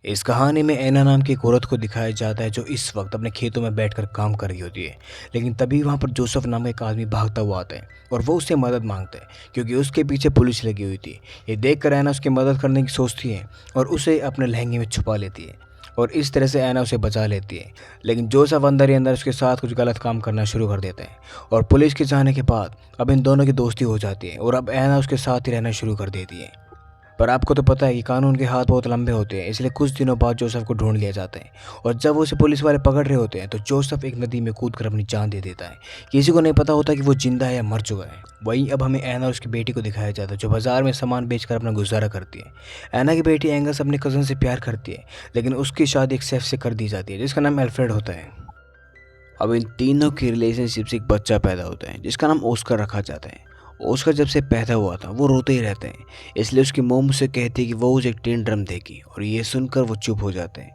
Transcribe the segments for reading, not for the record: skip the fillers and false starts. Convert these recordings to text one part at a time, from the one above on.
इस कहानी में ऐना नाम की एक औरत को दिखाया जाता है जो इस वक्त अपने खेतों में बैठकर काम कर रही होती है। लेकिन तभी वहां पर जोसेफ नाम का एक आदमी भागता हुआ आता है और वो उससे मदद मांगता है क्योंकि उसके पीछे पुलिस लगी हुई थी। ये देखकर ऐना उसकी मदद करने की सोचती है और उसे अपने लहंगे में छुपा लेती है और इस तरह से ऐना उसे बचा लेती है। लेकिन जोसेफ अंदर ही अंदर उसके साथ कुछ गलत काम करना शुरू कर देता है और पुलिस के जाने के बाद अब इन दोनों की दोस्ती हो जाती है और अब ऐना उसके साथ ही रहना शुरू कर देती है। पर आपको तो पता है कि कानून के हाथ बहुत लंबे होते हैं, इसलिए कुछ दिनों बाद जोसेफ को ढूंढ लिया जाता है। और जब उसे पुलिस वाले पकड़ रहे होते हैं तो जोसेफ एक नदी में कूदकर अपनी जान दे देता है। किसी को नहीं पता होता कि वो जिंदा है या मर चुका है। वहीं अब हमें ऐना और उसकी बेटी को दिखाया जाता है जो बाजार में सामान बेचकर अपना गुजारा करती है। ऐना की बेटी एंगस अपने कजन से प्यार करती है, लेकिन उसकी शादी एक शेफ से कर दी जाती है जिसका नाम एल्फ्रेड होता है। अब इन तीनों की रिलेशनशिप से एक बच्चा पैदा होता है जिसका नाम ऑस्कर रखा जाता है। ऑस्कर जब से पैदा हुआ था वो रोते ही रहते हैं, इसलिए उसकी मोम उसे कहती है कि वो उसे एक टिन ड्रम देगी और ये सुनकर वो चुप हो जाते हैं।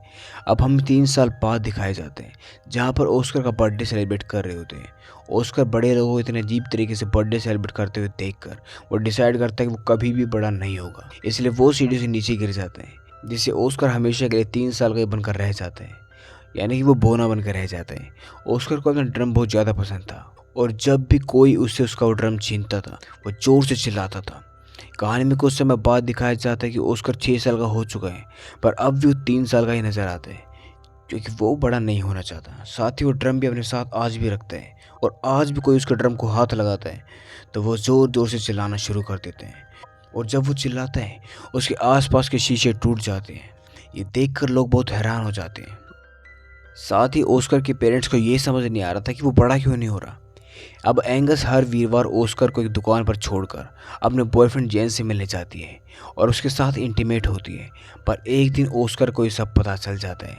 अब हम 3 साल बाद दिखाए जाते हैं जहाँ पर ऑस्कर का बर्थडे सेलिब्रेट कर रहे होते हैं। ऑस्कर बड़े लोगों को इतने अजीब तरीके से बर्थडे सेलिब्रेट करते हुए देखकर वो डिसाइड करता है कि वो कभी भी बड़ा नहीं होगा, इसलिए वो सीढ़ी से नीचे गिर जाते हैं जिससे ऑस्कर हमेशा के लिए 3 साल का ही बनकर रह जाता है, यानी कि वो बोना बनकर रह जाता है। ऑस्कर को अपना ड्रम बहुत ज़्यादा पसंद था और जब भी कोई उससे उसका वो ड्रम छीनता था वो जोर से चिल्लाता था। कहानी में कुछ समय बाद दिखाया जाता है कि ऑस्कर 6 साल का हो चुका है, पर अब भी वो 3 साल का ही नजर आता है क्योंकि वो बड़ा नहीं होना चाहता। साथ ही वो ड्रम भी अपने साथ आज भी रखता है और आज भी कोई उसके ड्रम को हाथ लगाता है तो वो ज़ोर ज़ोर से चिल्लाना शुरू कर देते हैं। और जब वो चिल्लाता है उसके आसपास के शीशे टूट जाते हैं। ये देखकर लोग बहुत हैरान हो जाते हैं। साथ ही ऑस्कर के पेरेंट्स को ये समझ नहीं आ रहा था कि वो बड़ा क्यों नहीं हो रहा। अब एंगस हर वीरवार ऑस्कर को एक दुकान पर छोड़कर अपने बॉयफ्रेंड जेन से मिलने जाती है और उसके साथ इंटीमेट होती है। पर एक दिन ऑस्कर को ये सब पता चल जाता है।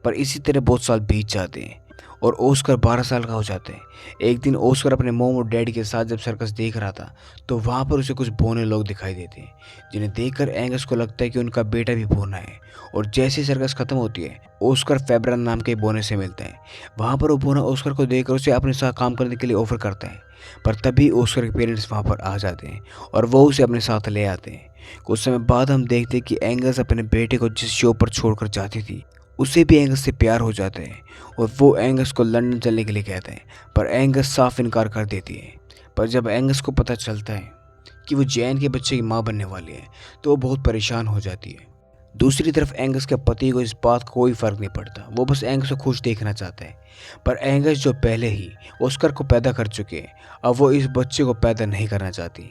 पर इसी तरह बहुत साल बीत जाते हैं और ऑस्कर 12 साल का हो जाता है। एक दिन ऑस्कर अपने मोम और डैडी के साथ जब सर्कस देख रहा था तो वहाँ पर उसे कुछ बौने लोग दिखाई देते हैं जिन्हें देखकर एंगस को लगता है कि उनका बेटा भी बौना है। और जैसे ही सर्कस खत्म होती है ऑस्कर फेब्रन नाम के बौने से मिलता है। वहाँ पर वो बौना ऑस्कर को देखकर उसे अपने साथ काम करने के लिए ऑफर करता है। पर तभी ऑस्कर के पेरेंट्स वहाँ पर आ जाते हैं और वो उसे अपने साथ ले आते हैं। कुछ समय बाद हम देखते हैं कि एंगस अपने बेटे को जिस शो पर छोड़कर जाती थी उसे भी एंगस से प्यार हो जाता है और वो एंगस को लंदन चलने के लिए कहता है, पर एंगस साफ इनकार कर देती है। पर जब एंगस को पता चलता है कि वो जैन के बच्चे की माँ बनने वाली है तो वो बहुत परेशान हो जाती है। दूसरी तरफ एंगस के पति को इस बात का कोई फर्क नहीं पड़ता, वो बस एंगस को खुश देखना चाहता है। पर एंगस जो पहले ही ऑस्कर को पैदा कर चुके हैं अब वो इस बच्चे को पैदा नहीं करना चाहती,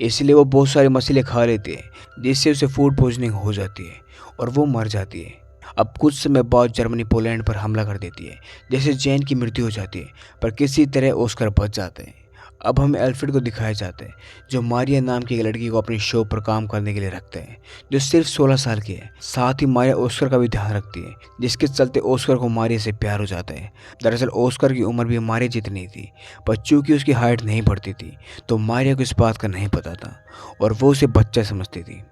इसलिए वो बहुत सारे मसाले खा लेते हैं जिससे उसे फूड पॉइजनिंग हो जाती है और वो मर जाती है। अब कुछ समय बाद जर्मनी पोलैंड पर हमला कर देती है जैसे जैन की मृत्यु हो जाती है, पर किसी तरह ऑस्कर बच जाते हैं। अब हमें एल्फ्रेड को दिखाया जाता है जो मारिया नाम की एक लड़की को अपनी शो पर काम करने के लिए रखता है जो सिर्फ 16 साल की है। साथ ही मारिया ऑस्कर का भी ध्यान रखती है जिसके चलते ऑस्कर को मारिया से प्यार हो जाता है। दरअसल ऑस्कर की उम्र भी मारिया जितनी थी, पर चूंकि उसकी हाइट नहीं बढ़ती थी तो मारिया को इस बात का नहीं पता था और वो उसे बच्चा समझती थी।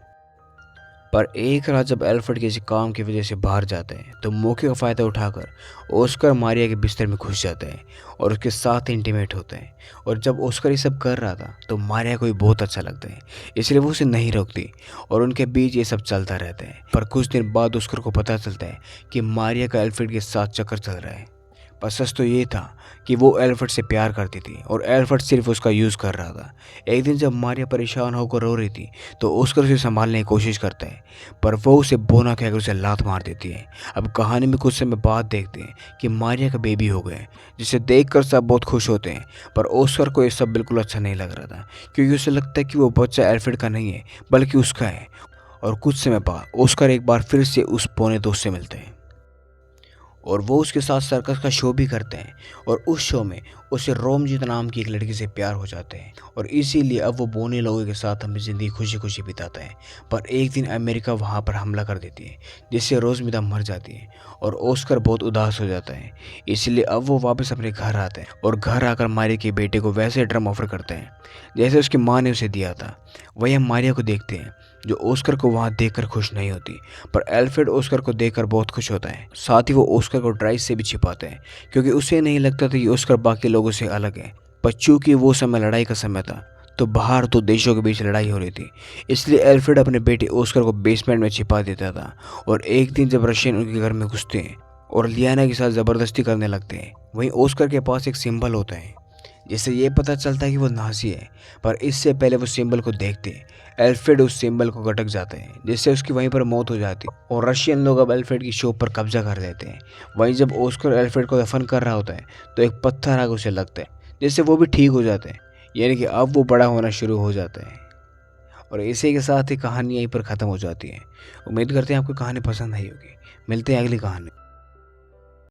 पर एक रात जब एल्फ्रेड किसी काम की वजह से बाहर जाता है तो मौके का फ़ायदा उठाकर ऑस्कर मारिया के बिस्तर में घुस जाता है और उसके साथ इंटीमेट होता है। और जब ऑस्कर ये सब कर रहा था तो मारिया को भी बहुत अच्छा लगता है, इसलिए वो उसे नहीं रोकती और उनके बीच ये सब चलता रहता है। पर कुछ दिन बाद ऑस्कर को पता चलता है कि मारिया का एल्फ्रेड के साथ चक्कर चल रहा है। पर सच तो ये था कि वो एल्फ्रेड से प्यार करती थी और एल्फ्रेड सिर्फ उसका यूज़ कर रहा था। एक दिन जब मारिया परेशान होकर रो रही थी तो ऑस्कर उसे संभालने की कोशिश करता है, पर वो उसे बोना कहकर उसे लात मार देती है। अब कहानी में कुछ समय बाद देखते हैं कि मारिया का बेबी हो गया, जिसे देखकर सब बहुत खुश होते हैं। पर ऑस्कर को ये सब बिल्कुल अच्छा नहीं लग रहा था क्योंकि उसे लगता है कि वो बच्चा एल्फ्रेड का नहीं है बल्कि उसका है। और कुछ समय बाद ऑस्कर एक बार फिर से उस पौने दोस्त से मिलते हैं और वो उसके साथ सर्कस का शो भी करते हैं और उस शो में उसे रोमजीत नाम की एक लड़की से प्यार हो जाते हैं और इसीलिए अब वो बोने लोगों के साथ अपनी ज़िंदगी खुशी खुशी बिताता है। पर एक दिन अमेरिका वहाँ पर हमला कर देती है जिससे रोजमिता मर जाती है और ऑस्कर बहुत उदास हो जाता है। इसलिए अब वो वापस अपने घर आता है और घर आकर मारिया के बेटे को वैसे ड्रम ऑफर करते हैं जैसे उसकी माँ ने उसे दिया था। वही हम मारिया को देखते हैं जो ऑस्कर को वहाँ देखकर खुश नहीं होती, पर एल्फ्रेड ऑस्कर को देखकर बहुत खुश होता है। साथ ही वो ऑस्कर को ड्राइस से भी छिपाते हैं क्योंकि उसे नहीं लगता था कि ऑस्कर बाकी लोगों से अलग है। पर चूंकि वो समय लड़ाई का समय था तो बाहर तो देशों के बीच लड़ाई हो रही थी। इसलिए एल्फ्रेड अपने बेटे ऑस्कर को बेसमेंट में छिपा देता था। और एक दिन जब रशियन उनके घर में घुसते हैं और लियाना के साथ ज़बरदस्ती करने लगते हैं, वहीं ऑस्कर के पास एक सिंबल होता है जिससे ये पता चलता है कि वो नाज़ी है। पर इससे पहले वो सिंबल को देखते हैं, एल्फ्रेड उस सिंबल को गटक जाते हैं जिससे उसकी वहीं पर मौत हो जाती है और रशियन लोग अब एल्फ्रेड की शॉप पर कब्जा कर लेते हैं। वहीं जब ऑस्कर एल्फ्रेड को दफन कर रहा होता है तो एक पत्थर आग उसे लगता है जिससे वो भी ठीक हो जाते हैं, यानी कि अब वो बड़ा होना शुरू हो जाता है। और इसी के साथ ही कहानी यहीं पर ख़त्म हो जाती है। उम्मीद करते हैं आपको कहानी पसंद आई होगी। मिलते हैं अगली कहानी।